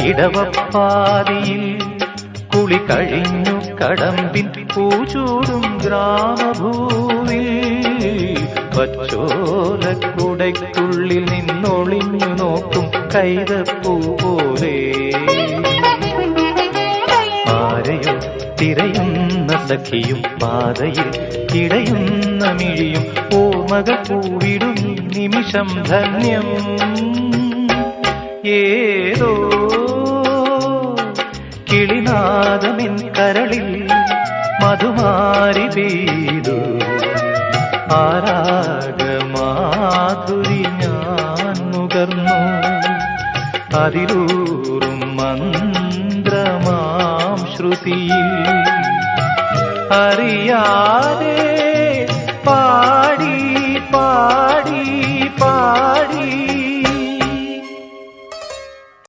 ഇടവപ്പാതിയിൽ കുളി കഴിഞ്ഞു കടമ്പിൻ പൂചൂടും ഗ്രാമഭൂവിൽ പച്ചോലക്കുടയ്ക്കുള്ളിൽ നിന്നൊളിഞ്ഞു നോക്കും കൈതപ്പൂ പോലെ ആരെയോ തിരയുന്ന സഖിയും പാതയിൽ ഇടയുന്ന മിഴിയും ഓർമ്മകൾ പൂവിടും നിമിഷം ധന്യം ഏതോ കിളിനാദമിൻ കരളിൽ മധുമാരി പെയ്തു ആരാഗമാധുരി ഞാൻ നുകർന്നു അതിലൂറും മന്ത്രമാം ശ്രുതിയിൽ അറിയാതെ പാടി പാടി പാടി